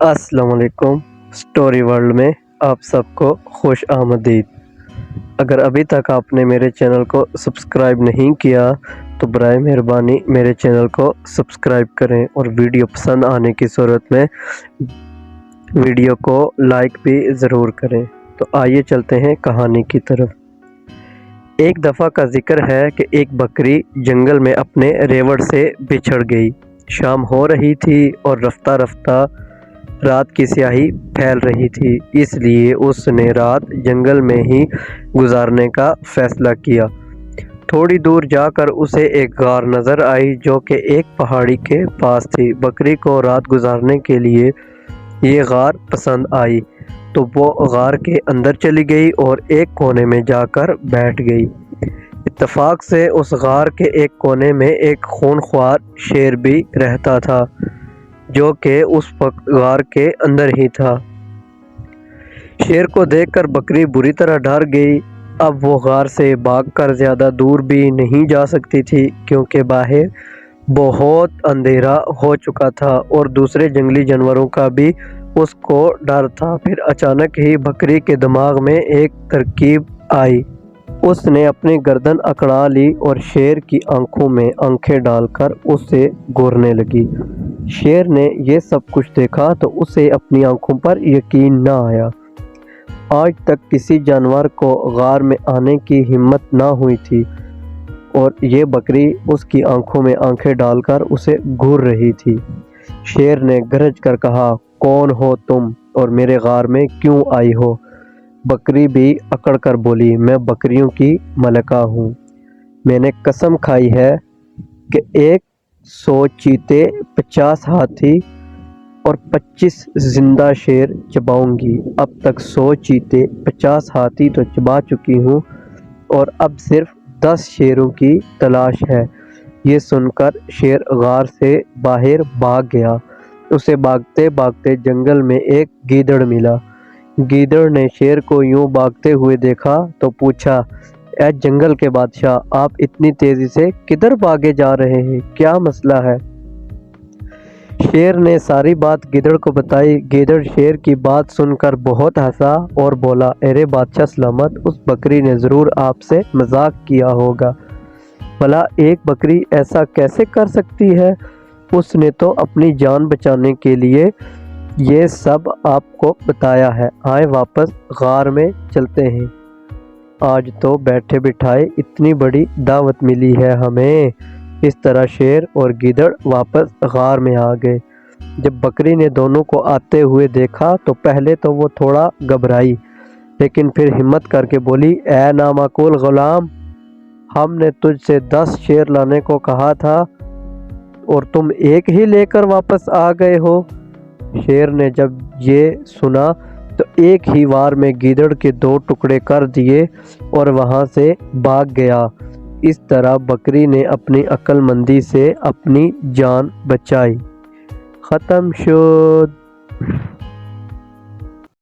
अस्सलाम वालेकुम। Story world में आप सबको खुश आमदीद। अगर अभी तक आपने मेरे चैनल को सब्सक्राइब नहीं किया तो बराए मेहरबानी मेरे चैनल को सब्सक्राइब करें और वीडियो पसंद आने की सूरत में वीडियो को लाइक भी ज़रूर करें। तो आइए चलते हैं कहानी की तरफ। एक दफ़ा का जिक्र है कि एक बकरी जंगल में अपने रेवड़ से बिछड़ गई। शाम हो रही थी और रफ्ता रफ्ता रात की स्याही फैल रही थी, इसलिए उसने रात जंगल में ही गुजारने का फैसला किया। थोड़ी दूर जाकर उसे एक गार नज़र आई जो कि एक पहाड़ी के पास थी। बकरी को रात गुजारने के लिए ये गार पसंद आई तो वो गार के अंदर चली गई और एक कोने में जाकर बैठ गई। इत्तेफाक से उस गार के एक कोने में एक खूनख्वार शेर भी रहता था जो कि उस गार के अंदर ही था। शेर को देखकर बकरी बुरी तरह डर गई। अब वो गार से भागकर ज़्यादा दूर भी नहीं जा सकती थी क्योंकि बाहर बहुत अंधेरा हो चुका था और दूसरे जंगली जानवरों का भी उसको डर था। फिर अचानक ही बकरी के दिमाग में एक तरकीब आई। उसने अपनी गर्दन अकड़ा ली और शेर की आंखों में आंखें डालकर उसे घूरने लगी। शेर ने यह सब कुछ देखा तो उसे अपनी आंखों पर यकीन न आया। आज तक किसी जानवर को गार में आने की हिम्मत ना हुई थी और ये बकरी उसकी आंखों में आंखें डालकर उसे घूर रही थी। शेर ने गरज कर कहा, कौन हो तुम और मेरे गार में क्यों आई हो? बकरी भी अकड़ कर बोली, मैं बकरियों की मलका हूँ। मैंने कसम खाई है कि 100 चीते, 50 हाथी और 25 जिंदा शेर चबाऊंगी। अब तक 100 चीते, 50 हाथी तो चबा चुकी हूँ और अब सिर्फ 10 शेरों की तलाश है। ये सुनकर शेर गार से बाहर भाग गया। उसे भागते भागते जंगल में एक गीदड़ मिला। गीदड़ ने शेर को यूं भागते हुए देखा तो पूछा, ऐ जंगल के बादशाह, आप इतनी तेजी से किधर भागे जा रहे हैं? क्या मसला है? शेर ने सारी बात गीदड़ को बताई। गीदड़ शेर की बात सुनकर बहुत हंसा और बोला, अरे बादशाह सलामत, उस बकरी ने ज़रूर आपसे मजाक किया होगा। भला एक बकरी ऐसा कैसे कर सकती है? उसने तो अपनी जान बचाने के लिए ये सब आपको बताया है। आए वापस गार में चलते हैं। आज तो बैठे बिठाए इतनी बड़ी दावत मिली है हमें। इस तरह शेर और गीदड़ वापस गार में आ गए। जब बकरी ने दोनों को आते हुए देखा तो पहले तो वो थोड़ा घबराई, लेकिन फिर हिम्मत करके बोली, ऐ नामाकुल गुलाम, हमने तुझसे 10 शेर लाने को कहा था और तुम एक ही लेकर वापस आ गए हो। शेर ने जब ये सुना तो एक ही वार में गीदड़ के 2 टुकड़े कर दिए और वहां से भाग गया। इस तरह बकरी ने अपनी अक्लमंदी से अपनी जान बचाई। ख़त्म शुद।